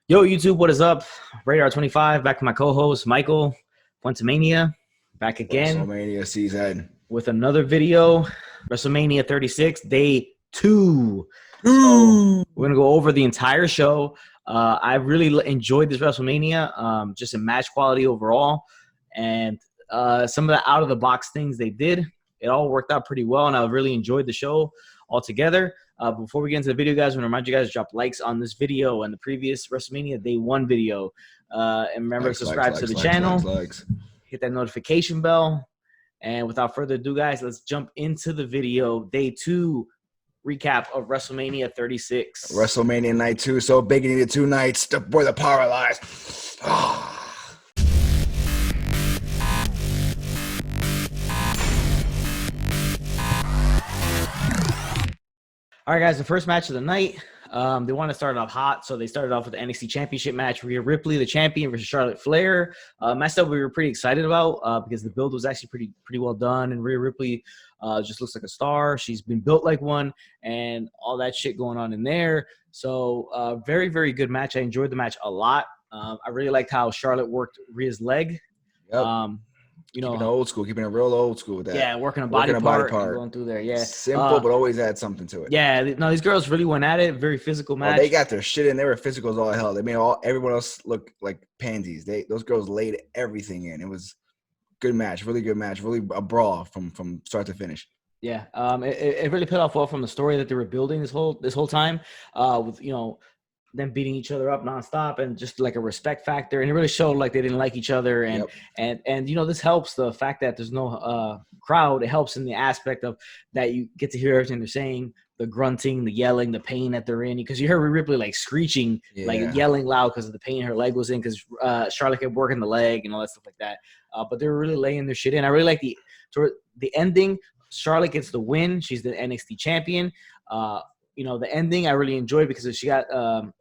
Yo, YouTube, what is up? Radar 25, back to my co-host, Michael, Fuentemania, back again Wrestlemania season. with another video. WrestleMania 36, day 2. So Ooh. we're going to go over the entire show. I really enjoyed this WrestleMania, just in match quality overall. And some of the out-of-the-box things they did, it all worked out pretty well, and I really enjoyed the show altogether. Before we get into the video, guys, I want to remind you guys to drop likes on this video and the previous WrestleMania Day 1 video. And remember to subscribe to the channel. Hit that notification bell. And without further ado, guys, let's jump into the video. Day 2 recap of WrestleMania 36. WrestleMania night 2. So big you needed 2 nights where the power lies. All right, guys, the first match of the night, they want to start off hot, so they started off with the NXT Championship match. Rhea Ripley, the champion, versus Charlotte Flair. Match that we were pretty excited about because the build was actually pretty well done, and Rhea Ripley just looks like a star. She's been built like one, and all that shit going on in there. So very, very good match. I enjoyed the match a lot. I really liked how Charlotte worked Rhea's leg. Yep. Keeping it real old school with that. Yeah, working a body part. Going through there. Yeah, simple, but always add something to it. Yeah, no, these girls really went at it. Very physical match. They got their shit in. They were physical as all hell. They made everyone else look like pansies. Those girls laid everything in. It was good match, really good match, really a brawl from start to finish. Yeah, it really paid off well from the story that they were building this whole time, with them beating each other up nonstop and just like a respect factor, and it really showed like they didn't like each other, and this helps the fact that there's no crowd. It helps in the aspect of that you get to hear everything they're saying, the grunting, the yelling, the pain that they're in, because you heard Ripley like screeching, like yelling loud because of the pain her leg was in, because Charlotte kept working the leg and all that stuff like that. But they were really laying their shit in. I really like the ending. Charlotte gets the win. She's the NXT champion. The ending I really enjoyed because she got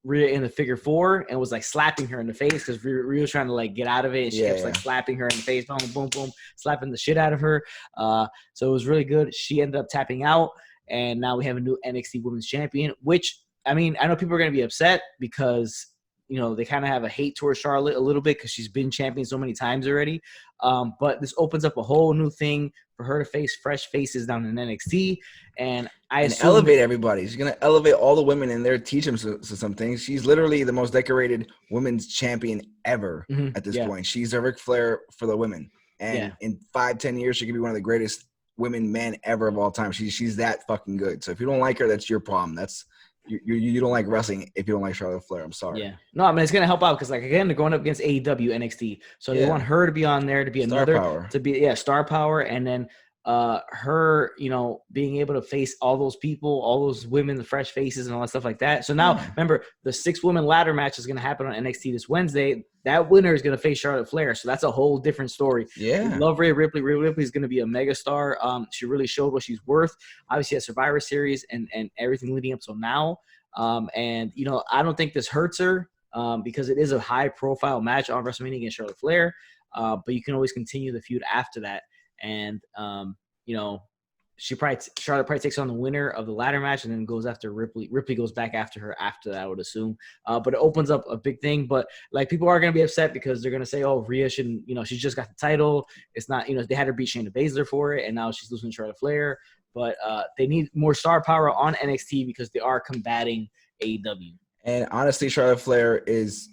Rhea in the figure 4 and was like slapping her in the face because Rhea was trying to like get out of it, and she kept like slapping her in the face, boom, boom, boom, slapping the shit out of her. So it was really good. She ended up tapping out, and now we have a new NXT Women's Champion, which, I mean, I know people are going to be upset because, they kind of have a hate towards Charlotte a little bit because she's been champion so many times already. But this opens up a whole new thing for her to face fresh faces down in NXT. And elevate everybody. She's going to elevate all the women in there, teach them some things. She's literally the most decorated women's champion ever at this point. She's a Ric Flair for the women. And in 5-10 years, she could be one of the greatest men ever of all time. She's that fucking good. So if you don't like her, that's your problem. That's you don't like wrestling if you don't like Charlotte Flair. I'm sorry. Yeah. No, I mean, it's going to help out because, like, again, they're going up against AEW, NXT. So they want her to be on there, to be star power. Star power. And then her, being able to face all those people, all those women, the fresh faces and all that stuff like that. So now, remember, the 6-woman ladder match is going to happen on NXT this Wednesday. That winner is going to face Charlotte Flair. So that's a whole different story. Yeah. Love Rhea Ripley. Rhea Ripley is going to be a mega star. She really showed what she's worth. Obviously, at Survivor Series and everything leading up till now. I don't think this hurts her because it is a high-profile match on WrestleMania against Charlotte Flair. But you can always continue the feud after that. And, Charlotte probably takes on the winner of the ladder match and then goes after Ripley. Ripley goes back after her after that, I would assume. But it opens up a big thing. But, like, people are going to be upset because they're going to say, oh, Rhea shouldn't, she's just got the title. It's not, they had her beat Shayna Baszler for it, and now she's losing to Charlotte Flair. But they need more star power on NXT because they are combating AEW. And honestly, Charlotte Flair is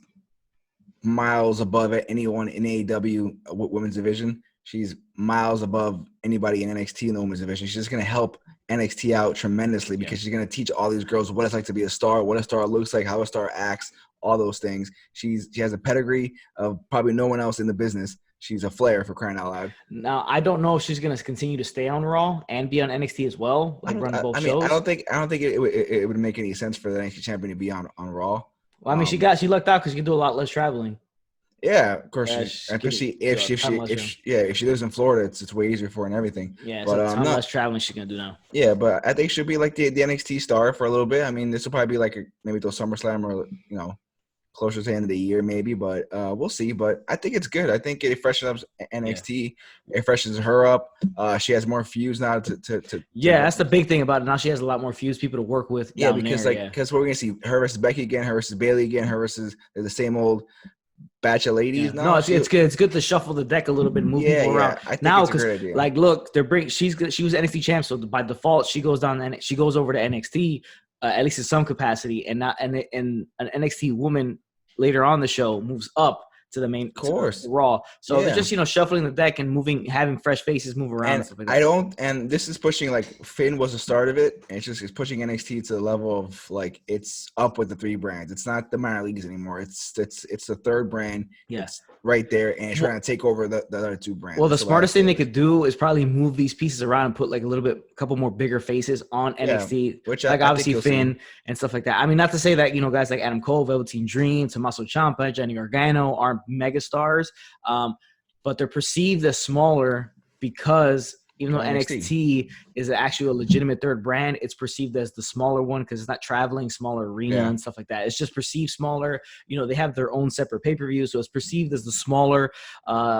miles above anyone in AEW women's division. She's miles above anybody in NXT in the women's division. She's just going to help NXT out tremendously because she's going to teach all these girls what it's like to be a star, what a star looks like, how a star acts, all those things. She has a pedigree of probably no one else in the business. She's a Flair, for crying out loud. Now, I don't know if she's going to continue to stay on Raw and be on NXT as well, like run both shows. I don't think it would make any sense for the NXT champion to be on Raw. Well, I mean, she lucked out because she can do a lot less traveling. Yeah, of course. If she lives in Florida, it's way easier for her and everything. Yeah, but how much traveling she's gonna do now? Yeah, but I think she'll be like the NXT star for a little bit. I mean, this will probably be like maybe till SummerSlam or closer to the end of the year, maybe, but we'll see. But I think it's good. I think it freshens up NXT. Yeah. It freshens her up. She has more feuds now that's the big thing about it. Now she has a lot more feuds, people to work with. Yeah, because because we're gonna see her versus Becky again, her versus Bayley again, her versus the same old batch of ladies now. No, it's good. It's good to shuffle the deck a little bit, move people around. I think now, because like, look, she was NXT champ, so by default she goes down and she goes over to NXT, at least in some capacity, and an NXT woman later on the show moves up to the main, to Raw. So they're just shuffling the deck and having fresh faces move around. And stuff like that. And this is pushing, like, Finn was the start of it, and it's pushing NXT to the level of, like, it's up with the 3 brands. It's not the minor leagues anymore. It's the third brand. Yeah. It's right there, and it's trying to take over the other 2 brands. Well, the smartest thing they could do is probably move these pieces around and put, like, a couple more bigger faces on NXT, which like obviously Finn and stuff like that. I mean, not to say that guys like Adam Cole, Velveteen Dream, Tommaso Ciampa, Johnny Gargano aren't megastars, but they're perceived as smaller because even though NXT is actually a legitimate third brand, it's perceived as the smaller one because it's not traveling, smaller arena and stuff like that. It's just perceived smaller. They have their own separate pay-per-view, so it's perceived as the smaller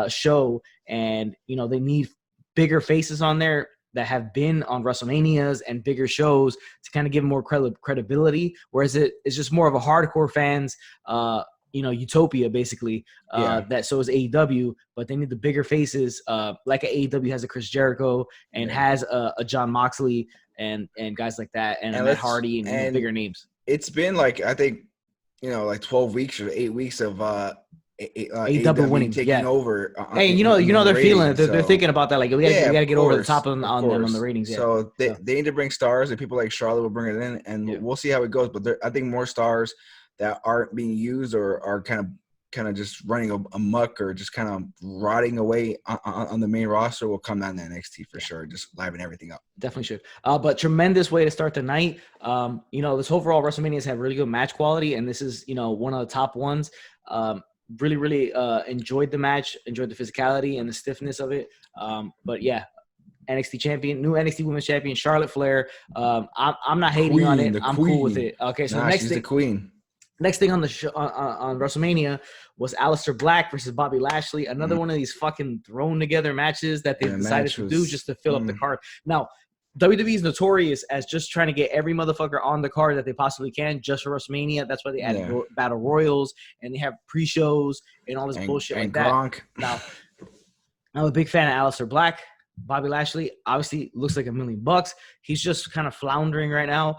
show. And, they need bigger faces on there that have been on WrestleManias and bigger shows to kind of give them more credibility, whereas it's just more of a hardcore fans utopia basically. So is AEW, but they need the bigger faces, like AEW has a Chris Jericho and has a John Moxley and guys like that, and Matt Hardy and bigger names. It's been like, I think, like 12 weeks or 8 weeks of AEW winning, taking over. Hey, they're feeling it. They're thinking about that. Like, we gotta get over the top on them on the ratings. Yeah. So they need to bring stars, and people like Charlotte will bring it in, and we'll see how it goes. But I think more stars that aren't being used or are kind of just running amok or just kind of rotting away on the main roster will come down to NXT for sure. Just liven everything up. Definitely should. But tremendous way to start the night. This overall WrestleManias have really good match quality, and this is one of the top ones. Really, really enjoyed the match, enjoyed the physicality and the stiffness of it. But yeah, NXT champion, new NXT Women's Champion, Charlotte Flair. I'm not hating on it. I'm cool with it. Okay, so she's the queen. Next thing on the show, on WrestleMania was Aleister Black versus Bobby Lashley. Another one of these fucking thrown together matches that they decided to do just to fill up the card. Now, WWE is notorious as just trying to get every motherfucker on the card that they possibly can just for WrestleMania. That's why they added Battle Royals and they have pre-shows and all this bullshit like Gronk. That. Now, I'm a big fan of Aleister Black. Bobby Lashley obviously looks like $1 million. He's just kind of floundering right now.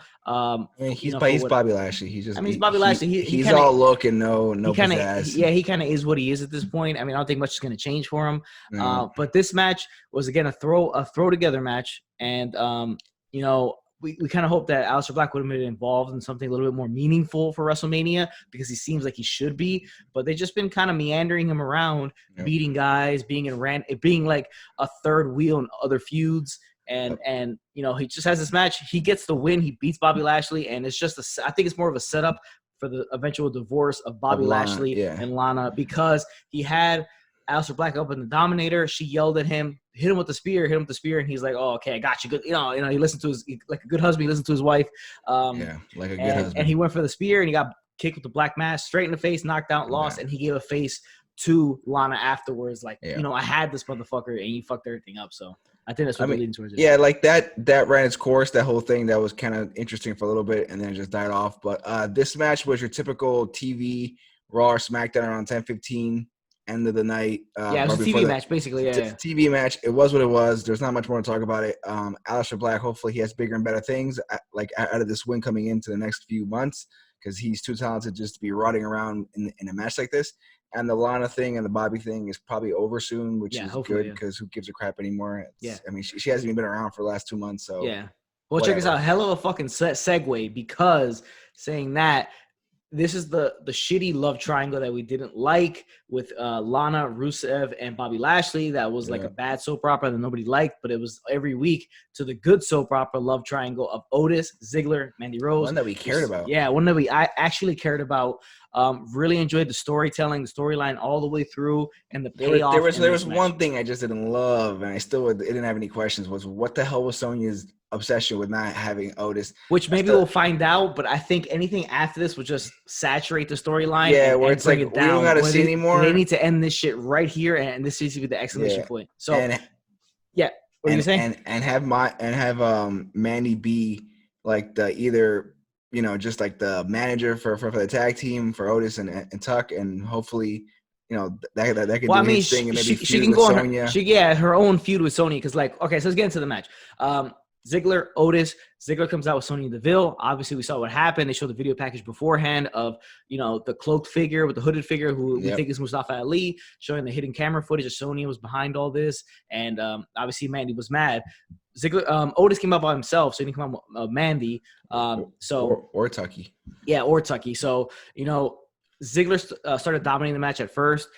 He's Bobby Lashley. He's Bobby Lashley. He's all look and no pizzazz. He kind of is what he is at this point. I mean, I don't think much is going to change for him. But this match was again a throw together match, and we kind of hope that Aleister Black would have been involved in something a little bit more meaningful for WrestleMania because he seems like he should be. But they've just been kind of meandering him around, beating guys, being like a third wheel in other feuds. And he just has this match. He gets the win. He beats Bobby Lashley, and it's just I think it's more of a setup for the eventual divorce of Bobby Lashley and Lana because he had Aleister Black up in the Dominator. She yelled at him, hit him with the spear, and he's like, "Oh, okay, I got you." Good, he listened to like a good husband. He listened to his wife. Like a good husband. And he went for the spear, and he got kicked with the black mask, straight in the face, knocked out, lost, and he gave a face to Lana afterwards. Like, I had this motherfucker, and you fucked everything up. So I think that's what they're leading towards. Yeah, like that ran its course. That whole thing that was kind of interesting for a little bit, and then it just died off. But this match was your typical TV Raw or SmackDown around 10:15. End of the night. It was a TV match, basically. TV match. It was what it was. There's not much more to talk about it. Aleister Black, hopefully he has bigger and better things, like out of this win coming into the next few months, because he's too talented just to be rotting around in a match like this. And the Lana thing and the Bobby thing is probably over soon, which is good because who gives a crap anymore? I mean, she hasn't even been around for the last 2 months. So yeah. Well, check this out. Hell of a fucking segue because saying that, this is the shitty love triangle that we didn't like with Lana, Rusev, and Bobby Lashley. That was like a bad soap opera that nobody liked, but it was every week to the good soap opera love triangle of Otis, Ziggler, Mandy Rose. One that we cared about. Yeah, one that I actually cared about. Really enjoyed the storytelling, the storyline all the way through, and the payoff. There was one thing I just didn't love, and I still didn't have any questions. Was what the hell was Sonya's obsession with not having Otis. Which maybe we'll find out, but I think anything after this will just saturate the storyline. Yeah, and, where and it's bring like it down. we don't gotta see anymore. They need to end this shit right here, and this needs to be the exclamation point. So what are you saying? And have Mandy be like the either just like the manager for the tag team for Otis and Tuck, and hopefully that can do his thing and maybe she can go on her own feud with Sonya, because okay, so let's get into the match. Ziggler, Otis. Ziggler comes out with Sonya Deville. Obviously, we saw what happened. They showed the video package beforehand of, the cloaked figure with the hooded figure who we think is Mustafa Ali, showing the hidden camera footage of Sonya was behind all this. And obviously, Mandy was mad. Otis came out by himself, so he didn't come out with Mandy. Or Tucky. Yeah, or Tucky. So, Ziggler started dominating the match at first.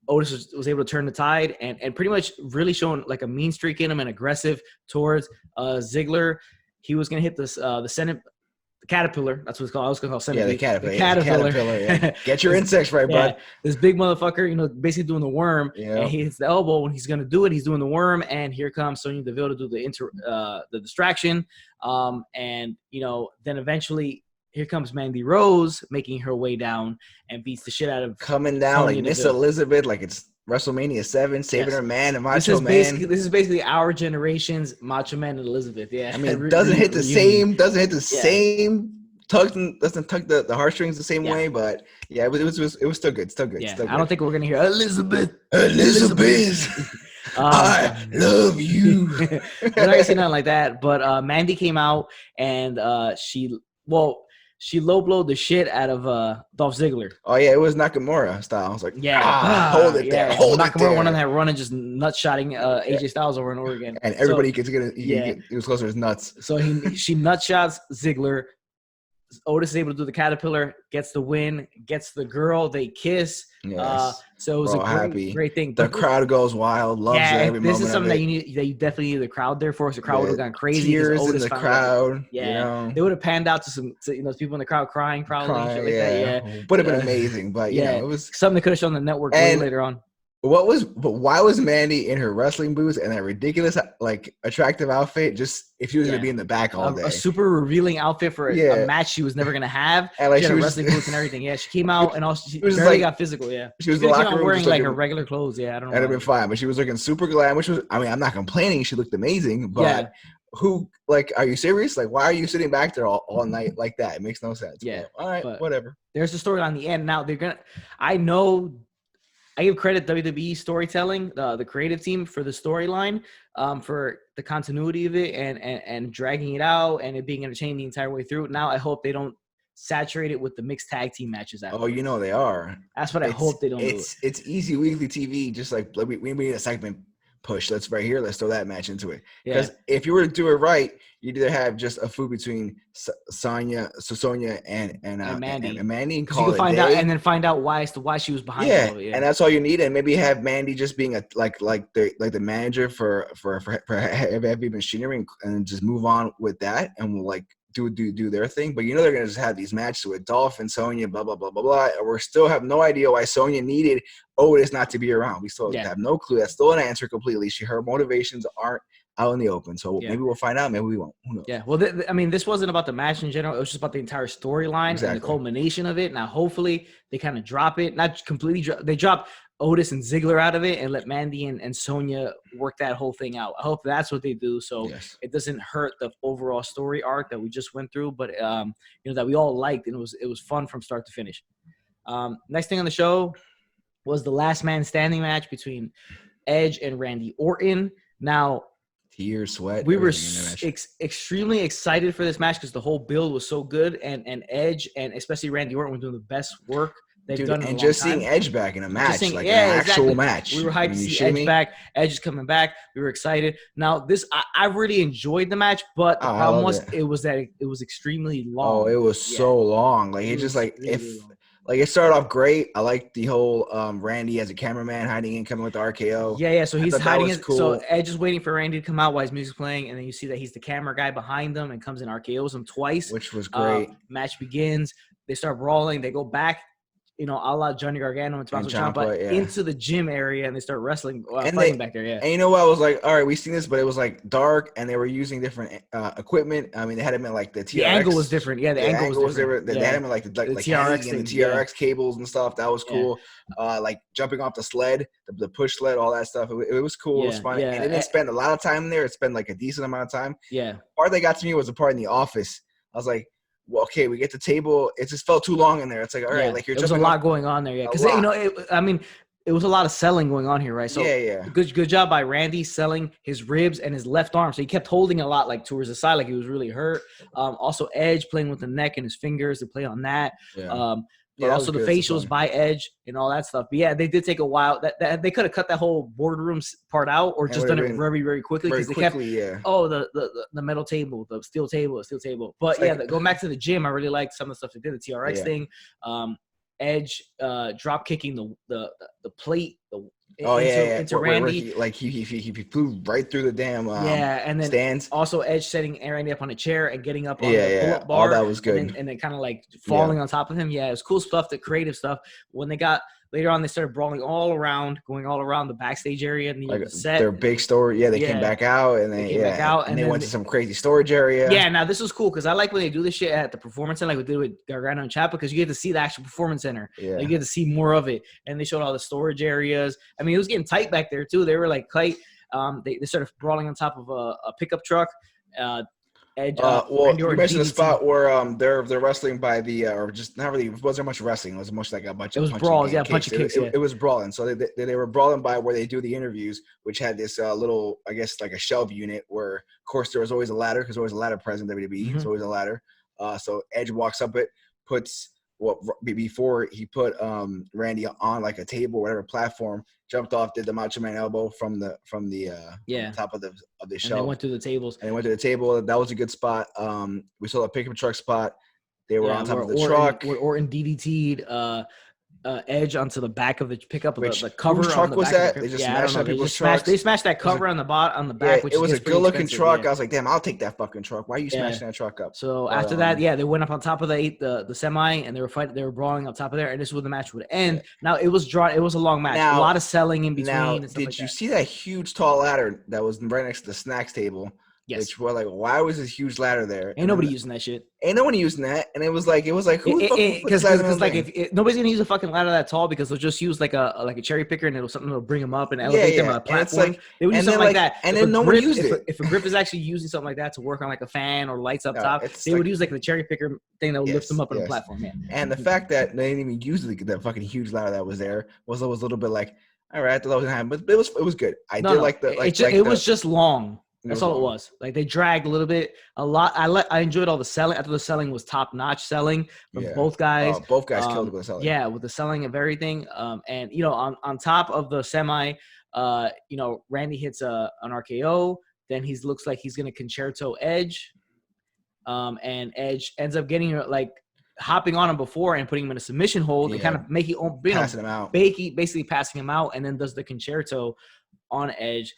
Otis was able to turn the tide and pretty much really showing like a mean streak in him and aggressive towards Ziggler. He was going to hit the caterpillar. That's what it's called. I was going to call Senate. Yeah, the caterpillar. Yeah. Get your insects right, bud. This big motherfucker, basically doing the worm. Yeah. And he hits the elbow. When he's going to do it, he's doing the worm. And here comes Sonya Deville to do the distraction. Then eventually here comes Mandy Rose making her way down and beats the shit out of coming down Sonya like Miss Elizabeth, like it's WrestleMania 7, saving her man and Macho Man. This is basically our generation's Macho Man and Elizabeth. Yeah, I mean, doesn't hit the same, doesn't tug the heartstrings the same way, but yeah, it was still good, still good. Yeah, still good. I don't think we're gonna hear Elizabeth. I love you. We're not gonna see nothing like that. But Mandy came out and she low-blowed the shit out of Dolph Ziggler. Oh, yeah, it was Nakamura style. I was like, hold it there, hold it there. Nakamura went on that run and just nut-shotting AJ Styles over and over again. And everybody he was close to his nuts. So she nut-shots Ziggler. Otis is able to do the caterpillar, gets the win, gets the girl, they kiss. Yes. So it was a great thing. The crowd goes wild, loves every moment. This is something that you definitely need the crowd there for. So the crowd would have gone crazy. Tears in the crowd. They would have panned out to people in the crowd crying, probably. Would have been amazing, but it was something they could have shown on the network later on. Why was Mandy in her wrestling boots and that ridiculous, like, attractive outfit? Just if she was gonna be in the back all day, a super revealing outfit for a match she was never gonna have. And she had wrestling boots and everything. Yeah, she came out and also she barely got physical. Yeah, she was came out wearing like her regular clothes. Yeah, I don't know. That'd have been fine, but she was looking super glam. Which was, I mean, I'm not complaining. She looked amazing, but who, like, are you serious? Like, why are you sitting back there all night like that? It makes no sense. Yeah, all right, whatever. There's the story on the end. Now I give credit WWE storytelling, the creative team, for the storyline, for the continuity of it and dragging it out and it being entertaining the entire way through. Now I hope they don't saturate it with the mixed tag team matches. Afterwards. Oh, they are. That's what I hope they don't do. It's easy weekly TV, just like we need a segment push. Let's throw that match into it. Because if you were to do it right, you'd either have just a feud between Sonya and Mandy, and call you can find out why she was behind it. And that's all you need. And maybe have Mandy just being the manager for heavy machinery and just move on with that and we'll do their thing. But they're gonna just have these matches with Dolph and Sonya, blah blah blah blah blah. And we still have no idea why Sonya needed Otis not to be around. We still have no clue. That's still an answer completely. Her motivations aren't out in the open. So maybe we'll find out. Maybe we won't. Who knows? Yeah. Well, this wasn't about the match in general. It was just about the entire storyline and the culmination of it. Now, hopefully, they kind of drop it. Not completely drop. They drop Otis and Ziggler out of it and let Mandy and Sonya work that whole thing out. I hope that's what they do. So it doesn't hurt the overall story arc that we just went through, but that we all liked, and it was fun from start to finish. Next thing on the show was the last man standing match between Edge and Randy Orton. Now, tears, sweat. We were extremely excited for this match because the whole build was so good, and Edge and especially Randy Orton were doing the best work they've done in a long time. Seeing Edge back in a match, an actual match. We were hyped to see Edge back. Edge is coming back. We were excited. Now, I really enjoyed the match, but the problem was it was extremely long. Oh, it was so long. Like it just like really long. Like it started off great. I like the whole Randy as a cameraman hiding in, coming with the RKO. Yeah. So he's hiding. Cool. So Edge is waiting for Randy to come out while his music's playing, and then you see that he's the camera guy behind them and comes in RKOs him twice, which was great. Match begins. They start brawling. They go back. a la Johnny Gargano and Tommaso Ciampa, yeah. into the gym area, and they start wrestling, and fighting back there. Yeah. And you know what? I was like, all right, we've seen this, but it was like dark, and they were using different equipment. I mean, they had him in like the TRX. The angle was different. Yeah, the angle was different. They had him in like the TRX and the TRX cables and stuff. That was cool. Like jumping off the sled, the push sled, all that stuff. It was cool. It was fun. And it didn't spend a lot of time there. It spent like a decent amount of time. Yeah. The part that got to me was the part in the office. I was like, well, okay, we get the table. It just felt too long in there. It's like, all right, like you're. There was a lot going on there, because it was a lot of selling going on here, right? So good job by Randy selling his ribs and his left arm. So he kept holding a lot like towards the side, like he was really hurt. Also Edge playing with the neck and his fingers to play on that. But also the facials by Edge and all that stuff. But yeah, they did take a while. That they could have cut that whole boardroom part out, or just done it very, very quickly, because they kept the metal table, the steel table. But going back to the gym, I really liked some of the stuff they did. The TRX thing, Edge drop kicking the plate. Into Randy. He flew right through the damn and then stands. Also Edge setting Randy up on a chair and getting up on the pull-up bar. All that was good. And then kind of like falling on top of him. Yeah, it was cool stuff, the creative stuff. When they got later on, they started brawling going all around the backstage area and the set. Their big store. Yeah, they came back out and they came back out and they went to some crazy storage area. Yeah, now this was cool because I like when they do this shit at the Performance Center, like we did with Gargano and Ciampa, because you get to see the actual Performance Center. Yeah. Like, you get to see more of it. And they showed all the storage areas. I mean, it was getting tight back there too. They were like tight. They started brawling on top of a pickup truck. Edge, you mentioned the spot where they're wrestling by the or just not really, it wasn't much wrestling. It was much like a bunch of brawls, bunch of kicks. It was brawling. So they were brawling by where they do the interviews, which had this little, I guess, like a shelf unit where, of course, there was always a ladder, because there was always a ladder present in WWE. Mm-hmm. There's always a ladder. So Edge walks up it, before he put Randy on like a table or whatever platform, jumped off, did the Macho Man elbow from the top of the shelf. And they went to the tables. That was a good spot. We saw a pickup truck spot. They were on top of the truck. Orton DDT'd Edge onto the back of the pickup of the cover. Whose truck was that? They just smashed that people's trucks. They smashed that cover on the back. Which it was a good-looking truck. Yeah. I was like, damn, I'll take that fucking truck. Why are you smashing that truck up? So after that, they went up on top of the semi, and they were fighting. They were brawling on top of there, and this is where the match would end. Yeah. Now it was drawn. It was a long match. A lot of selling in between. Now, did you see that huge tall ladder that was right next to the snacks table? Yes. Which were like, why was this huge ladder there? Ain't nobody using that shit. Ain't no one using that. And it was like, who because like if nobody's gonna use a fucking ladder that tall, because they'll just use like a cherry picker, and it'll something that'll bring them up and elevate them on a platform. Like, they would use something like that. And then no one used it. If a grip is actually using something like that to work on like a fan or lights up top, they would use like the cherry picker thing that would lift them up on a platform. Yeah. And the fact that they didn't even use that fucking huge ladder that was there was a little bit like, all right, I thought that was gonna happen, but it was good. It was just long. That's all it was. Like, they dragged a little bit, a lot. I enjoyed all the selling. I thought the selling was top notch selling from both guys. Both guys killed it with the selling. Yeah, with the selling of everything. And on top of the semi, Randy hits an RKO. Then he looks like he's gonna concerto Edge. And Edge ends up getting hopping on him before and putting him in a submission hold and kind of passing him out. Basically passing him out, and then does the concerto on Edge.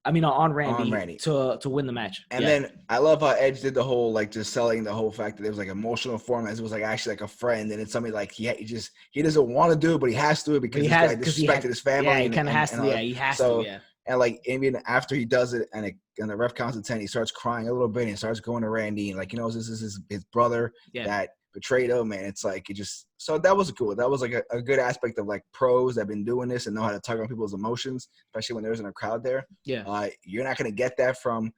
On Randy to win the match. And then I love how Edge did the whole just selling the whole fact that it was like emotional for him, as it was like actually like a friend, and it's somebody like he doesn't want to do it, but he has to do it because he disrespected his family. Yeah, he kind of has to. Yeah, he has to. Yeah. And even after he does it, and the ref counts to 10, he starts crying a little bit and he starts going to Randy and this is his brother that betrayed him, and it's like so that was cool. That was like a good aspect of pros that have been doing this and know how to tug on people's emotions, especially when there's a crowd there. Yeah. You're not gonna get that from,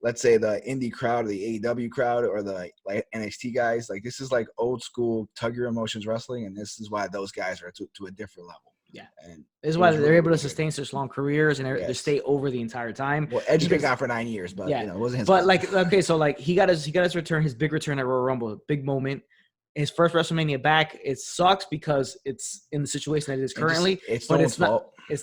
let's say, the indie crowd or the AEW crowd or the NXT guys. This is old school tug your emotions wrestling, and this is why those guys are to a different level. Yeah, and this is why they're able to sustain such long careers and they stay over the entire time. Well, Edge has been gone for 9 years, but it wasn't his. But he got his return, his big return at Royal Rumble, big moment. His first WrestleMania back. It sucks because it's in the situation that it is currently. It's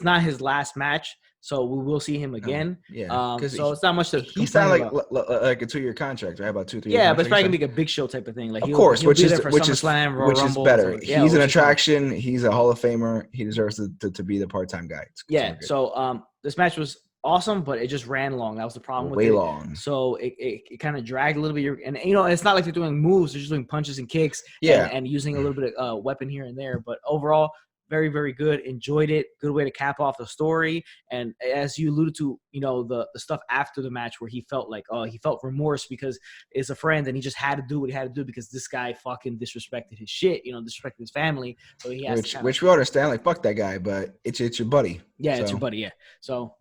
not his last match, so we will see him again. So it's not much to. He signed like a 2-year contract, right? About 2-3 years. Yeah, but it's probably gonna be a big show type of thing. Of course, which is better. Yeah, he's an attraction. He's a Hall of Famer. He deserves to be the part-time guy. So this match was awesome, but it just ran long. That was the problem with Way it. long. So it kind of dragged a little bit. And it's not like they're doing moves; they're just doing punches and kicks, and using a little bit of weapon here and there. But overall, very, very good. Enjoyed it. Good way to cap off the story. And as you alluded to, the stuff after the match where he felt like, he felt remorse because it's a friend and he just had to do what he had to do because this guy fucking disrespected his shit, disrespected his family. So he has which we understand, like, fuck that guy, but it's your buddy. Yeah, it's your buddy, yeah. So,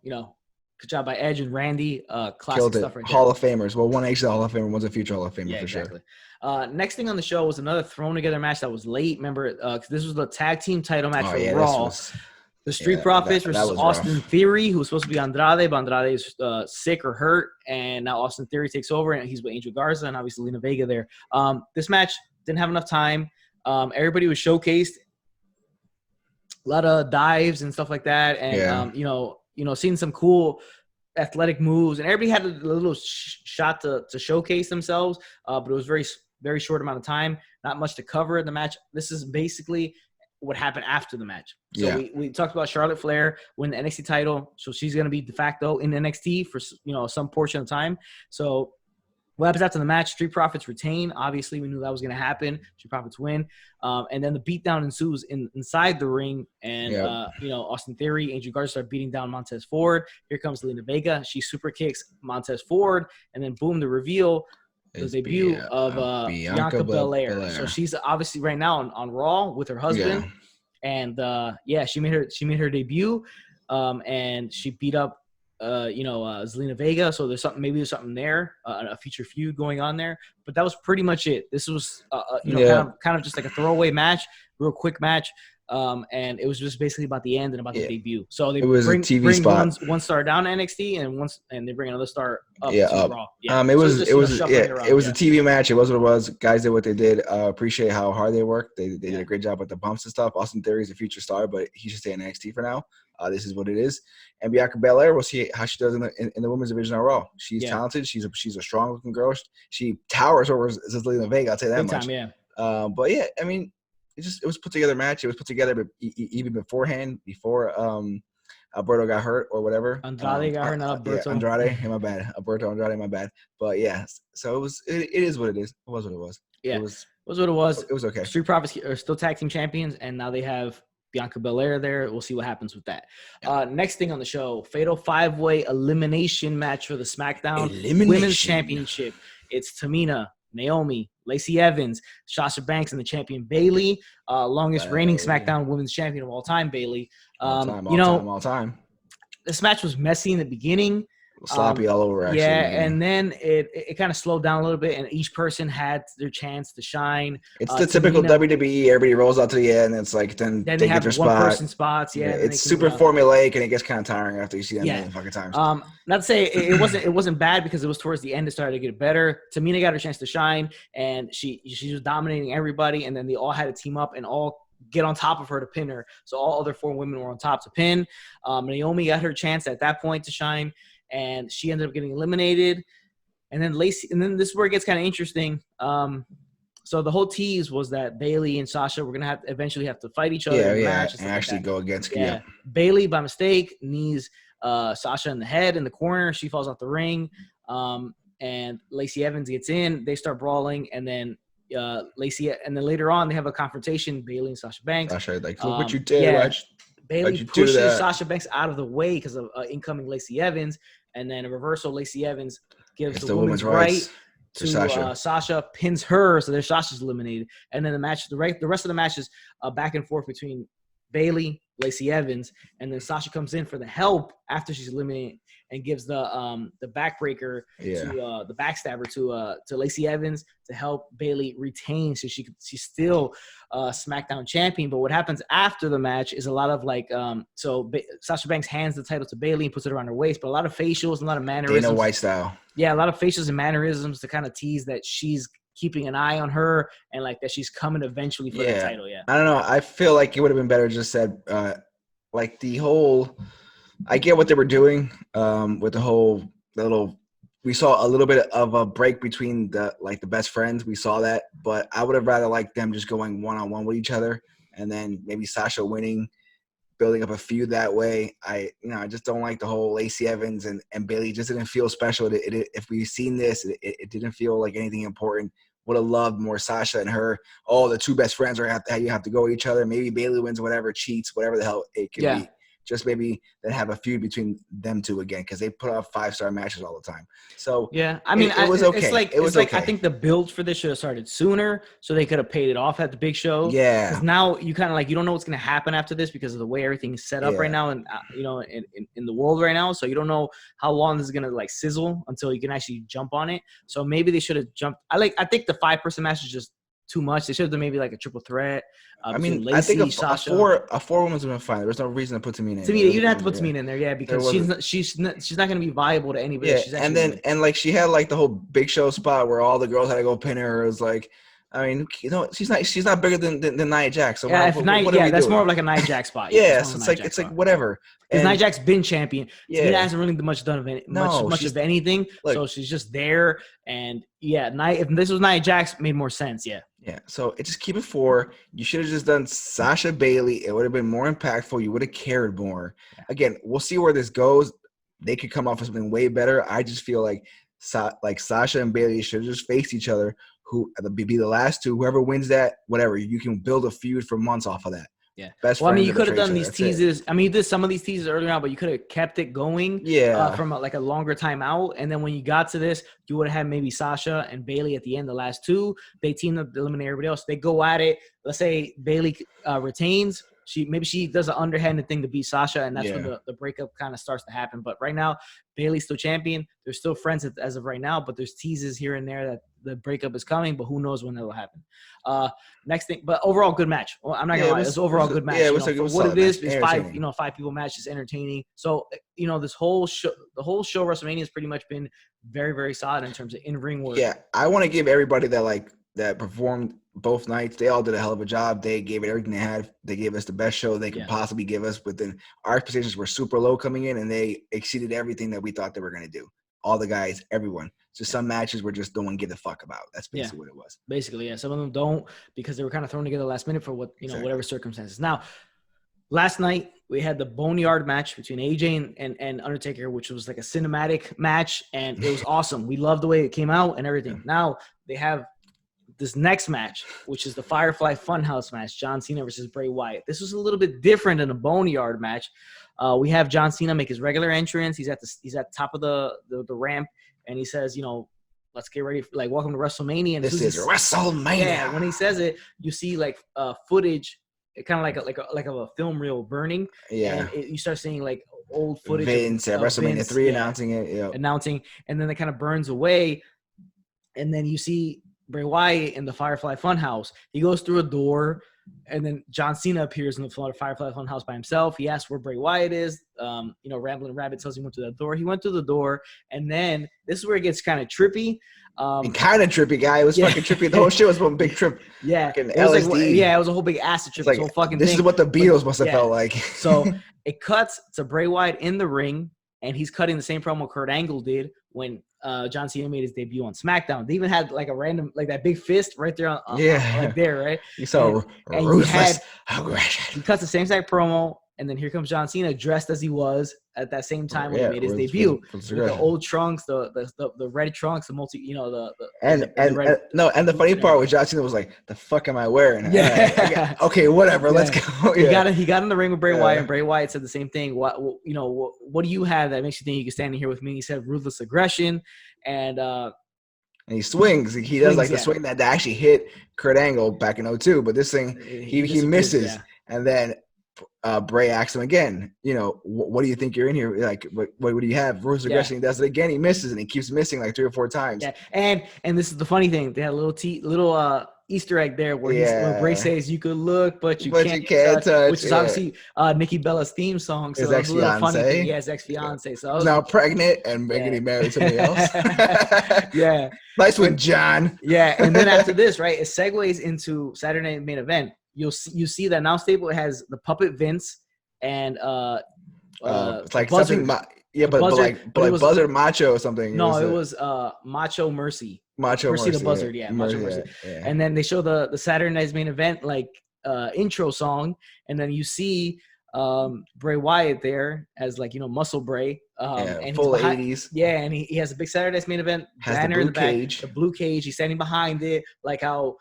good job by Edge and Randy. Classic Killed it. Stuff right there. Hall of Famers. Well, one actually Hall of Famer, one's a future Hall of Famer for exactly. sure. Next thing on the show was another thrown together match that was late. Remember, this was the tag team title match for Raw. The Street Profits versus Austin Theory, who was supposed to be Andrade, but Andrade is sick or hurt, and now Austin Theory takes over, and he's with Angel Garza and obviously Lena Vega there. This match didn't have enough time. Everybody was showcased. A lot of dives and stuff like that, and seeing some cool athletic moves, and everybody had a little shot to showcase themselves, but it was very, very short amount of time, not much to cover in the match. This is basically what happened after the match. So we talked about Charlotte Flair win the NXT title, so she's going to be de facto in NXT for some portion of time. So what happens after the match? Street Profits retain. Obviously, we knew that was going to happen. Street Profits win. And then the beatdown ensues inside the ring. And, Austin Theory, Angel Garza start beating down Montez Ford. Here comes Lena Vega. She super kicks Montez Ford. And then, boom, the reveal, the debut of Bianca Belair. So she's obviously right now on Raw with her husband. Yeah. And, she made her debut. And she beat up Zelina Vega, so there's something there, a future feud going on there, but that was pretty much it. This was kind of just like a throwaway match, real quick match, and it was just basically about the end and about the debut. So they bring a TV spot. One star down to NXT and they bring another star up to Raw. It was a TV match. It was what it was. Guys did what they did. Appreciate how hard they worked. They did a great job with the bumps and stuff. Austin Theory is a future star, but he should stay in NXT for now. This is what it is. And Bianca Belair, we'll see how she does in the women's division on Raw. She's talented. She's a strong looking girl. She towers over Zelina Vega. I'll tell you that much. But yeah, I mean, it was put together match. It was put together even beforehand, before Alberto got hurt or whatever. Andrade got hurt, not Alberto. Andrade, my bad. Alberto Andrade, my bad. But yeah, so it is what it is. It was what it was. Yeah, it was what it was. It was okay. Street Profits are still tag team champions, and now they have Bianca Belair there. We'll see what happens with that. Next thing on the show, Fatal 5-Way elimination match for the SmackDown Women's Championship. It's Tamina, Naomi, Lacey Evans, Sasha Banks, and the champion Bayley. Longest reigning SmackDown Women's Champion of all time, Bayley. All time. This match was messy in the beginning. Sloppy all over, actually. Yeah, and then it kind of slowed down a little bit, and each person had their chance to shine. It's the typical WWE. Everybody rolls out to the end, and it's like then they have get their one spot. person spots. Yeah, it's super formulaic, and it gets kind of tiring after you see that many fucking times. Not to say it wasn't bad, because it was towards the end it started to get better. Tamina got her chance to shine, and she was dominating everybody, and then they all had to team up and all get on top of her to pin her. So all other 4 women were on top to pin. Naomi got her chance at that point to shine, and she ended up getting eliminated. And then Lacey, and then this is where it gets kind of interesting. So the whole tease was that Bayley and Sasha were gonna eventually have to fight each other in the match and actually go against. Bayley by mistake knees Sasha in the head in the corner. She falls off the ring, and Lacey Evans gets in. They start brawling, and then Lacey, and then later on they have a confrontation. Bayley and Sasha Banks. Sasha, like, look what you did. Bayley pushes Sasha Banks out of the way because of incoming Lacey Evans, and then a reversal. Lacey Evans gives the women's right to Sasha. Sasha pins her, so there's Sasha's eliminated. And then the match, the rest of the match is back and forth between Bayley, Lacey Evans, and then Sasha comes in for the help after she's eliminated and gives the backbreaker to the backstabber to Lacey Evans to help Bayley retain, so she's still SmackDown champion. But what happens after the match is a lot of Sasha Banks hands the title to Bayley and puts it around her waist, but a lot of facials and a lot of mannerisms. Dana White style. Yeah, a lot of facials and mannerisms to kind of tease that she's keeping an eye on her and like that she's coming eventually for the title. Yeah, I don't know. I feel like it would have been better just said like the whole. I get what they were doing with the whole little. We saw a little bit of a break between the best friends. We saw that, but I would have rather liked them just going one-on-one with each other, and then maybe Sasha winning building up a feud that way. I just don't like the whole Lacey Evans and Bailey. Just didn't feel special. If we've seen this, it didn't feel like anything important. Would have loved more Sasha and her. Oh, the two best friends you have to go at each other. Maybe Bailey wins, whatever, cheats, whatever the hell it could be. Just maybe then have a feud between them two again, because they put off 5-star matches all the time. So yeah, I mean, it was okay. It was like I think the build for this should have started sooner, so they could have paid it off at the big show. Yeah, because now you kind of like you don't know what's going to happen after this because of the way everything is set up right now, and in the world right now. So you don't know how long this is going to like sizzle until you can actually jump on it. So maybe they should have jumped. I think the 5-person match is just too much. They should have done maybe like a triple threat. I mean, Lacey, I think a Sasha. four women's would have been fine. There was no reason to put Tamina in. You didn't have to put Tamina in there, because she's not going to be viable to anybody. Yeah, and like she had like the whole Big Show spot where all the girls had to go pin her. It was like, I mean, she's not bigger than Nia Jax. So that's more of like a Nia Jax spot. It's like whatever. Because Nia Jax's been champion. Tamina hasn't really much done of much of anything. So she's just there. And if this was Nia Jax, made more sense. Yeah. Yeah, so just keep it 4. You should have just done Sasha Bailey. It would have been more impactful. You would have cared more. Yeah. Again, we'll see where this goes. They could come off with something way better. I just feel like Sasha and Bailey should have just faced each other. Who be the last two? Whoever wins that, whatever. You can build a feud for months off of that. Yeah. You could have done these teases. I mean, you did some of these teases earlier on, but you could have kept it going. From a longer time out, and then when you got to this, you would have had maybe Sasha and Bailey at the end, the last two. They team up to eliminate everybody else. They go at it. Let's say Bailey retains. She does an underhanded thing to beat Sasha, and that's when the breakup kind of starts to happen. But right now, Bailey's still champion. They're still friends as of right now, but there's teases here and there that the breakup is coming, but who knows when that will happen. Next thing, but overall good match. Well, I'm not gonna lie, it's overall good match. Yeah, it's 5 people match is entertaining. So this whole show, the whole show WrestleMania has pretty much been very, very solid in terms of in-ring work. Yeah, I want to give everybody that performed both nights. They all did a hell of a job. They gave it everything they had. They gave us the best show they could possibly give us. But then our expectations were super low coming in, and they exceeded everything that we thought they were going to do. All the guys, everyone. Just some matches were just don't give a fuck about. That's basically what it was. Basically, yeah. Some of them don't because they were kind of thrown together last minute for whatever circumstances. Now, last night we had the Boneyard match between AJ and Undertaker, which was like a cinematic match, and it was awesome. We loved the way it came out and everything. Now they have this next match, which is the Firefly Funhouse match, John Cena versus Bray Wyatt. This was a little bit different than a Boneyard match. We have John Cena make his regular entrance. He's at the top of the ramp, and he says, let's get ready. Welcome to WrestleMania. And this is WrestleMania. Yeah, when he says it, you see footage, kind of like a film reel burning. Yeah, and you start seeing old footage. Vince at WrestleMania 3 announcing it. Yeah, and then it kind of burns away, and then you see Bray Wyatt in the Firefly Funhouse. He goes through a door, and then John Cena appears in the Firefly Funhouse by himself. He asks where Bray Wyatt is. Rambling Rabbit tells him he went through that door. He went through the door, and then this is where it gets kind of trippy. Kind of trippy, guy. It was fucking trippy. The whole shit was one big trip. Yeah, fucking it LSD. was it was a whole big acid trip. This whole fucking this thing. is what the Beatles must have felt like. So it cuts to Bray Wyatt in the ring, and he's cutting the same promo Kurt Angle did when John Cena made his debut on SmackDown. They even had a random, that big fist right there on there, right? You saw ruthless aggression. He cuts the same exact promo, and then here comes John Cena dressed as he was at that same time when he made his debut. With the old trunks, the red trunks, the multi, and the funny part was John Cena was like, "The fuck am I wearing?" Yeah. Okay, whatever. Let's go. Yeah. He got in the ring with Bray Wyatt, and Bray Wyatt said the same thing. What do you have that makes you think you can stand in here with me? He said ruthless aggression, and he swings. He does the swing that actually hit Kurt Angle back in 2002, but this thing he misses, and then Bray asks him again, what do you think you're in here? What do you have? Ruthless aggression. He does it again. He misses, and he keeps missing 3 or 4 times. Yeah, and this is the funny thing. They had a little Easter egg there where Bray says you could look, but you can't touch, which is obviously Nikki Bella's theme song. So his ex-fiance. His ex-fiance. So now pregnant and getting married to somebody else. Yeah. Nice one, John. Yeah, and then after this, right, it segues into Saturday Night Main Event. You see that now stable has the puppet Vince and it's like Buzzard. Something but Buzzard Macho or something. No, it was Macho Mercy. Mercy the Buzzard, Macho Mercy. Yeah. And then they show the Saturday Night's Main Event intro song, and then you see Bray Wyatt there as like, Muscle Bray. And full he's behind, 80s. Yeah, and he has a big Saturday Night's Main Event banner in the back, the blue cage. He's standing behind it, like how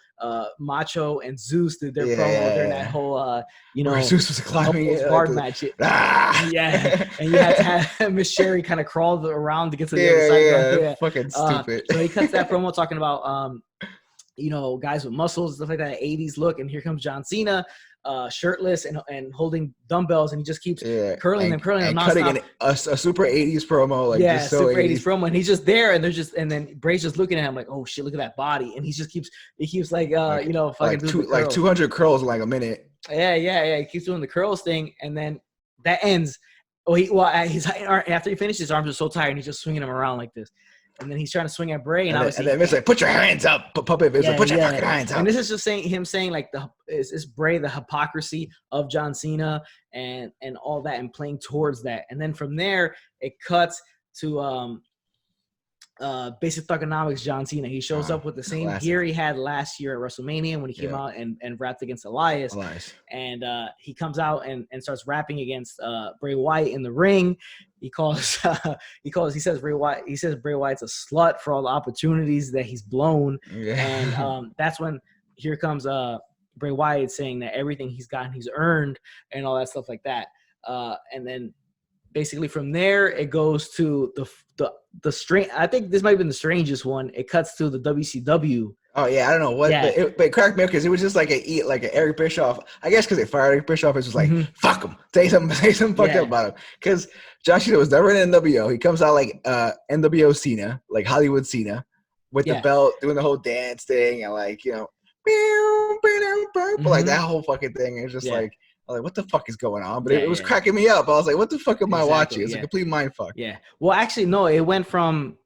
Macho and Zeus did their promo during that whole where Zeus was climbing guard match. Yeah, and you had to have Miss Sherry kind of crawl around to get to the other side. Yeah, fucking stupid. So he cuts that promo talking about guys with muscles, stuff like that, 80s look, and here comes John Cena, shirtless and holding dumbbells, and he just keeps curling them and cutting a super 80s promo, like just so super 80s promo, and he's just there, and then Bray's just looking at him like, oh shit, look at that body, and he keeps like fucking doing like 200 curls in like a minute. He keeps doing the curls thing, and then that ends. After he finished, his arms are so tired, and he's just swinging them around like this. And then he's trying to swing at Bray, and then Vince like, put your hands up, puppet Vince, put your fucking hands up. And this is just him saying like is Bray, the hypocrisy of John Cena and all that, and playing towards that. And then from there it cuts to Basic Thugonomics John Cena. He shows up with the same gear he had last year at WrestleMania when he came out and rapped against Elias. And he comes out and starts rapping against Bray Wyatt in the ring. He says Bray Wyatt's a slut for all the opportunities that he's blown. And that's when here comes Bray Wyatt saying that everything he's gotten he's earned and all that stuff like that. And then basically from there it goes to the strange. I think this might have been the strangest one. It cuts to the WCW. Oh yeah, I don't know what, but it cracked me up because it was just like an Eric Bischoff. I guess because they fired Eric Bischoff, it's just like fuck him, say something fucked up about him. Because John Cena was never in NWO. He comes out like NWO Cena, like Hollywood Cena, with the belt, doing the whole dance thing, and like like that whole fucking thing. It's just like. I was like, what the fuck is going on? But it was cracking me up. I was like, what the fuck am I watching? It's a complete mind fuck. Yeah. Well, actually, no. It went from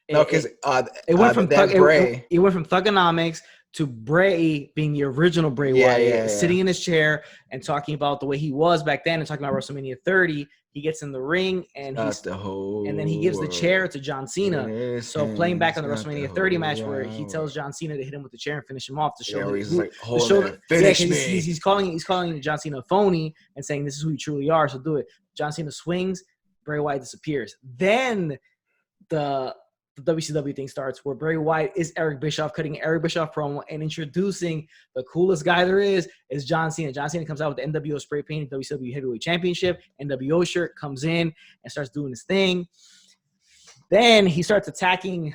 because it went from Thugonomics to Bray being the original Bray Wyatt, sitting in his chair and talking about the way he was back then, and talking about WrestleMania 30. He gets in the ring and then he gives the chair to John Cena. So playing back on the WrestleMania 30 match where he tells John Cena to hit him with the chair and finish him off to show he's calling John Cena a phony and saying this is who you truly are. So do it. John Cena swings, Bray Wyatt disappears. Then the WCW thing starts where Bray Wyatt is Eric Bischoff, cutting Eric Bischoff promo and introducing the coolest guy there is John Cena. John Cena comes out with the NWO spray painted WCW Heavyweight Championship, NWO shirt, comes in and starts doing his thing. Then he starts attacking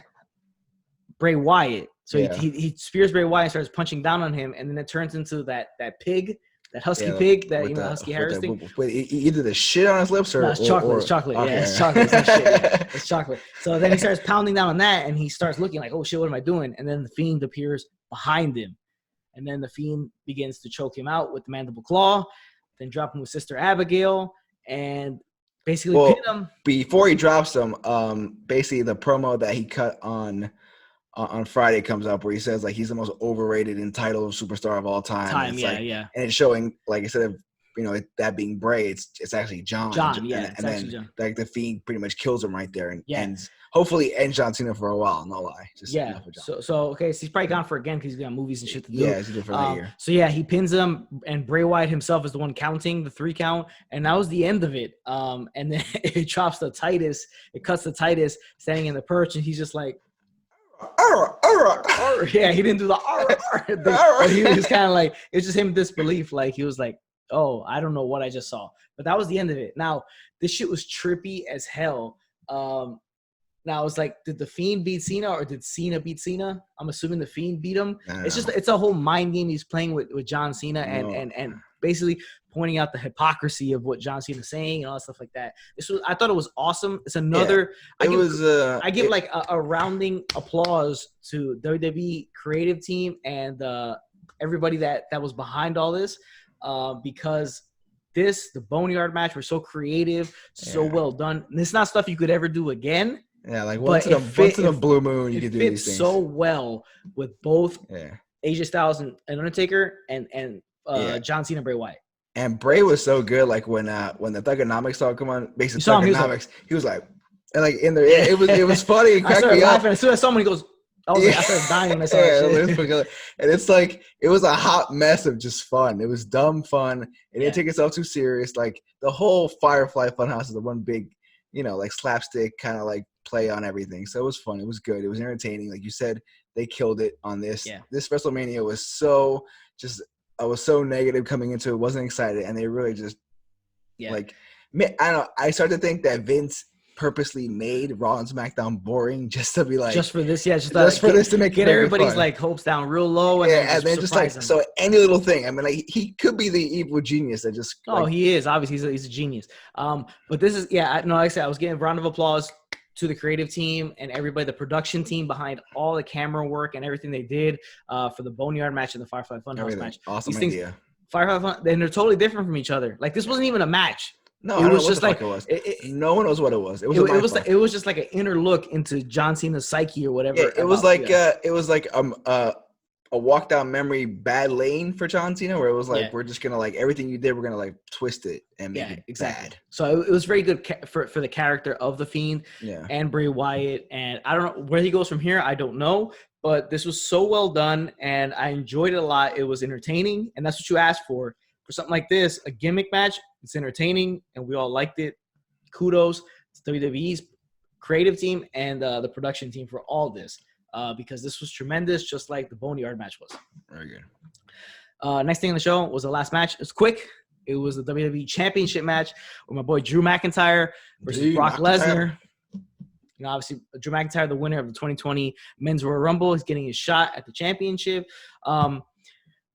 Bray Wyatt. So he spears Bray Wyatt and starts punching down on him, and then it turns into that pig. That husky pig, husky Harris thing. Wait, either the shit on his lips or no, it's chocolate. It's chocolate. Okay. Yeah, it's chocolate. It's not shit. It's chocolate. So then he starts pounding down on that, and he starts looking like, oh shit, what am I doing? And then the Fiend appears behind him, and then the Fiend begins to choke him out with the mandible claw, then drop him with Sister Abigail, and basically pin him. Before he drops him, basically the promo that he cut on Friday comes up where he says like he's the most overrated entitled superstar of all time. And it's showing like instead of that being Bray, it's actually John. And then John. Like the Fiend pretty much kills him right there and ends John Cena for a while. No lie. So he's probably gone for again because he's got movies and shit to do. Yeah, he's different that year. So he pins him, and Bray Wyatt himself is the one counting the 3 count, and that was the end of it. And then it drops the Titus. It cuts the Titus standing in the perch, and he's just like. Yeah, he didn't do the thing, but he was kind of like, it was just him disbelief. Like he was like, oh, I don't know what I just saw. But that was the end of it. Now, this shit was trippy as hell. Now it's like, did the Fiend beat Cena or did Cena beat Cena? I'm assuming the Fiend beat him. It's a whole mind game he's playing with John Cena and basically pointing out the hypocrisy of what John Cena is saying and all that stuff like that. I thought it was awesome. It's another. Yeah, I give a rounding applause to WWE creative team and everybody that was behind all this because the Boneyard match was so creative, so well done. And it's not stuff you could ever do again. Yeah, like once in a blue moon, you could do these things. So well with both AJ Styles and Undertaker and John Cena, Bray Wyatt. And Bray was so good, like when the Thugonomics started coming on, basically Thugonomics, he was like, and like in there, it was funny. It cracked me up. As soon as someone goes, I started dying when I saw that shit. And it's like, it was a hot mess of just fun. It was dumb fun. It didn't take itself too serious. Like the whole Firefly Funhouse is the one big, like slapstick kind of like play on everything. So it was fun. It was good. It was entertaining. Like you said, they killed it on this. Yeah. This WrestleMania was so just, I was so negative coming into it. Wasn't excited. And they really just like, I don't know. I started to think that Vince purposely made Raw and SmackDown boring just to be like, just for this, for this to make everybody's like hopes down real low, and then just like them. So any little thing. I mean, like he could be the evil genius that just. He is obviously he's a genius. But this is like I said, I was getting a round of applause to the creative team and everybody, the production team behind all the camera work and everything they did for the Boneyard match and the Firefly Funhouse match. Awesome idea. Firefly Fun, and they're totally different from each other. Like this wasn't even a match. No, it was just like it was. No one knows what it was. It was just like an inner look into John Cena's psyche or whatever. Yeah, it was like a walk down memory bad lane for John Cena, where it was like we're just gonna like everything you did, we're gonna like twist it and make it bad. So it was very good for the character of the Fiend and Bray Wyatt. And I don't know where he goes from here. I don't know, but this was so well done, and I enjoyed it a lot. It was entertaining, and that's what you asked for something like this, a gimmick match. It's entertaining, and we all liked it. Kudos to WWE's creative team and the production team for all this, because this was tremendous, just like the Boneyard match was. Very good. Next thing in the show was the last match. It was quick. It was the WWE Championship match with my boy Drew McIntyre versus Brock Lesnar. Obviously, Drew McIntyre, the winner of the 2020 Men's Royal Rumble, is getting his shot at the championship.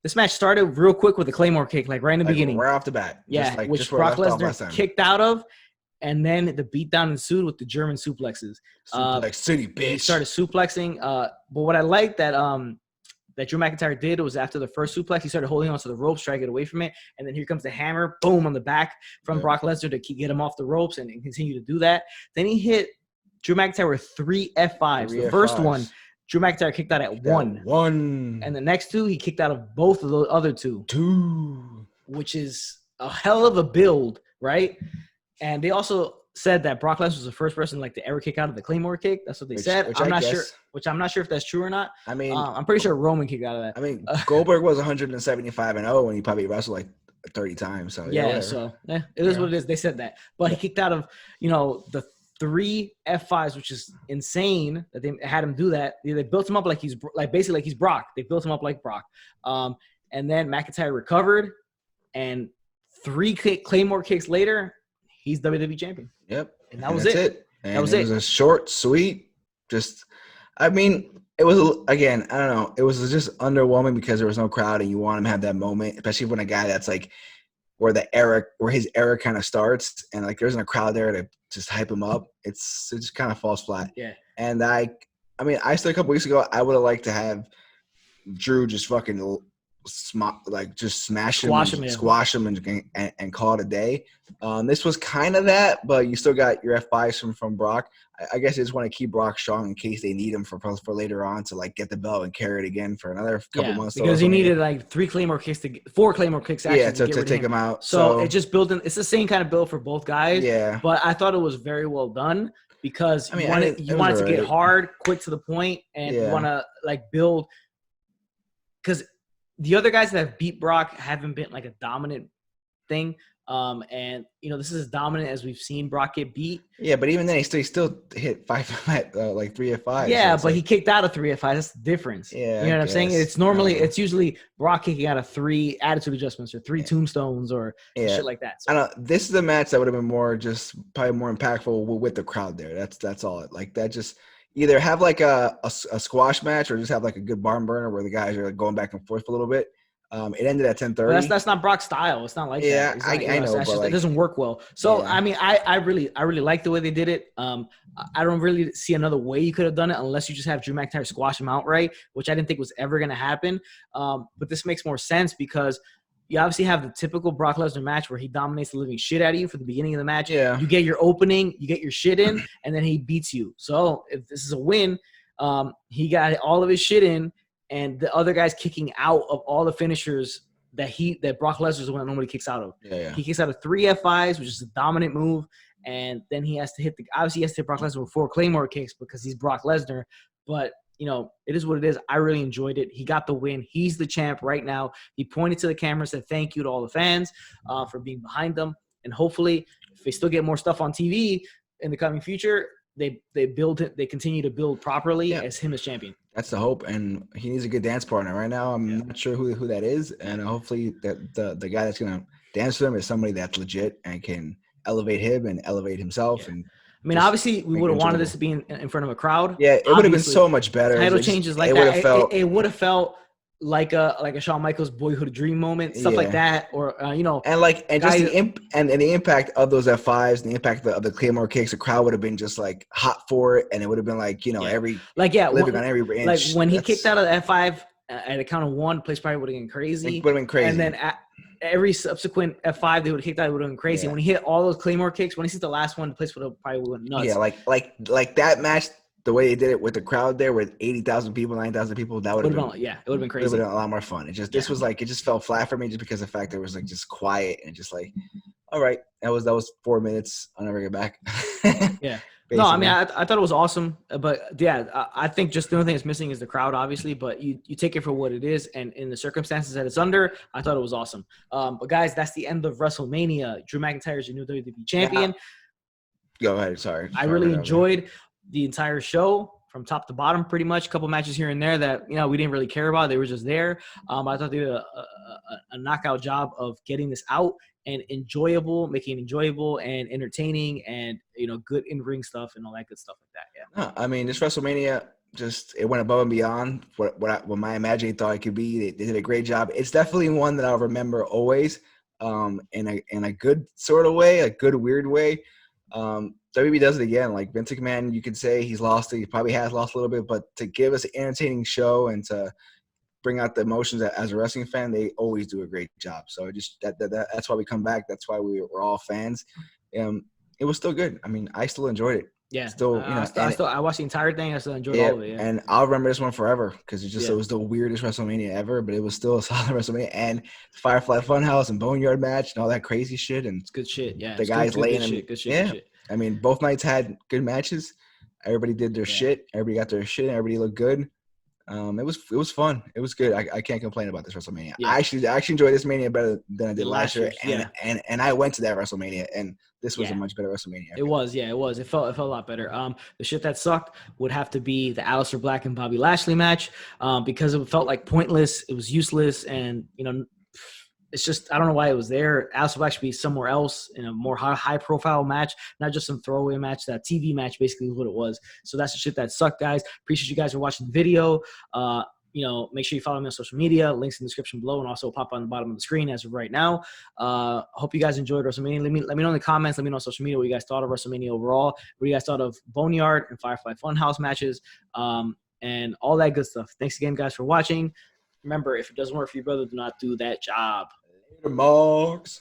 This match started real quick with a Claymore kick, like right in the beginning. Right off the bat. Yeah, which Brock Lesnar kicked out of, and then the beatdown ensued with the German suplexes. Suplex City, bitch. He started suplexing. But what I liked that Drew McIntyre did was after the first suplex, he started holding onto the ropes, trying to get away from it, and then here comes the hammer, boom, on the back from Brock Lesnar to get him off the ropes and continue to do that. Then he hit Drew McIntyre with 3 F5s. The first one, Drew McIntyre kicked out at 1. And the next 2, he kicked out of both of the other 2. Which is a hell of a build, right? And they also said that Brock Lesnar was the first person to ever kick out of the Claymore kick. That's what they said. I'm not sure if that's true or not. I mean, I'm pretty sure Roman kicked out of that. I mean, Goldberg was 175-0, and he probably wrestled like 30 times. So it is what it is. They said that, but he kicked out of the 3 F5s, which is insane that they had him do that. They built him up like he's Brock. They built him up like Brock. And then McIntyre recovered, and 3 Claymore kicks later, he's WWE champion. Yep. And that was it. And that was it. It was a short, sweet, I mean, it was, again, I don't know. It was just underwhelming because there was no crowd, and you want him to have that moment, especially when a guy that's like, where his era kind of starts, and like there isn't a crowd there to just hype him up. It just kind of falls flat. Yeah. And I said a couple weeks ago, I would have liked to have Drew just fucking smash him, squash him, and call it a day. This was kind of that, but you still got your F5s from Brock. I guess they just want to keep Brock strong in case they need him for later on to get the belt and carry it again for another couple months. Because he needed 4 Claymore kicks actually to take him out. So it just built in. It's the same kind of build for both guys. Yeah. But I thought it was very well done because you wanted to get hard, quick to the point, and you want to build. Because the other guys that have beat Brock haven't been a dominant thing. And this is as dominant as we've seen Brock get beat. Yeah, but even then, he still hit 3 F5. Yeah, so but he kicked out of 3 F5. That's the difference. Yeah, you know what I'm saying? It's usually Brock kicking out of 3 attitude adjustments or 3 tombstones or shit like that. So. I don't know. This is a match that would have been probably more impactful with the crowd there. That's all. That just either have a squash match or just have a good barn burner where the guys are going back and forth a little bit. It ended at 10:30. Well, that's not Brock's style. It's not like that. Yeah, I know, but it doesn't work well. So I mean, I really like the way they did it. I don't really see another way you could have done it unless you just have Drew McIntyre squash him outright, which I didn't think was ever going to happen. But this makes more sense because you obviously have the typical Brock Lesnar match where he dominates the living shit out of you for the beginning of the match. Yeah. You get your opening, you get your shit in, and then he beats you. So if this is a win, he got all of his shit in. And the other guy's kicking out of all the finishers that Brock Lesnar is the one that normally kicks out of. Yeah. He kicks out of 3 F5s, which is a dominant move. And then he has to hit Brock Lesnar with 4 Claymore kicks because he's Brock Lesnar. But it is what it is. I really enjoyed it. He got the win. He's the champ right now. He pointed to the camera and said thank you to all the fans for being behind them. And hopefully, if they still get more stuff on TV in the coming future, they build it. They continue to build properly as him as champion. That's the hope, and he needs a good dance partner. Right now, I'm not sure who that is, and hopefully that the guy that's gonna dance with him is somebody that's legit and can elevate him and elevate himself. And I mean, obviously, we would have wanted this to be in front of a crowd. Yeah, it would have been so much better. Title changes like that. It would have felt like a Shawn Michaels boyhood dream moment, stuff like that, or and just the impact of those F5s, the impact of the Claymore kicks, the crowd would have been just like hot for it, and it would have been like living on every inch. Like when he kicked out of the F5 at a count of 1, the place probably would have been crazy. It would have been crazy, and then every subsequent F5 they would have kicked out, it would have been crazy. Yeah. When he hit all those Claymore kicks, when he hit the last one, the place would have probably went nuts. Yeah, like that match. The way they did it with the crowd there with 80,000 people, 90,000 people, that would have been it would have been crazy. It would have been a lot more fun. This was like, it just fell flat for me just because of the fact that it was like just quiet and just like, all right, that was 4 minutes. I'll never get back. Yeah. No, I mean, I thought it was awesome, but I think just the only thing that's missing is the crowd, obviously, but you take it for what it is, and in the circumstances that it's under, I thought it was awesome. But guys, that's the end of WrestleMania. Drew McIntyre is your new WWE champion. Go ahead. Sorry. I really enjoyed the entire show from top to bottom, pretty much. A couple matches here and there that we didn't really care about. They were just there. I thought they did a knockout job of getting this out and making it enjoyable and entertaining, and good in-ring stuff and all that good stuff like that. Yeah. I mean, this WrestleMania it went above and beyond what my imagining thought it could be. They did a great job. It's definitely one that I'll remember always, in a good sort of way, a good weird way. WB does it again. Like Vince McMahon, you could say he's lost it. He probably has lost a little bit, but to give us an entertaining show and to bring out the emotions as a wrestling fan, they always do a great job. So just that's why we come back. That's why we're all fans. It was still good. I mean, I still enjoyed it. Yeah. Still, I watched the entire thing. I still enjoyed all of it. Yeah. And I'll remember this one forever because it was the weirdest WrestleMania ever, but it was still a solid WrestleMania. And Firefly Funhouse and Boneyard match and all that crazy shit. And it's good shit. Yeah. The guys laying in. Good shit. I mean, both nights had good matches. Everybody did their shit. Everybody got their shit. Everybody looked good. It was fun. It was good. I can't complain about this WrestleMania. Yeah. I actually enjoyed this Mania better than I did last year. And I went to that WrestleMania, and this was a much better WrestleMania. It was. It felt a lot better. The shit that sucked would have to be the Aleister Black and Bobby Lashley match, because it felt like pointless. It was useless, and it's just, I don't know why it was there. Aleister Black should be somewhere else in a more high-profile match, not just some throwaway match. That TV match basically is what it was. So that's the shit that sucked, guys. Appreciate you guys for watching the video. Make sure you follow me on social media. Links in the description below, and also pop on the bottom of the screen as of right now. Hope you guys enjoyed WrestleMania. Let me know in the comments. Let me know on social media what you guys thought of WrestleMania overall. What you guys thought of Boneyard and Firefly Funhouse matches, and all that good stuff. Thanks again, guys, for watching. Remember, if it doesn't work for you, brother, do not do that job. Later, Marks.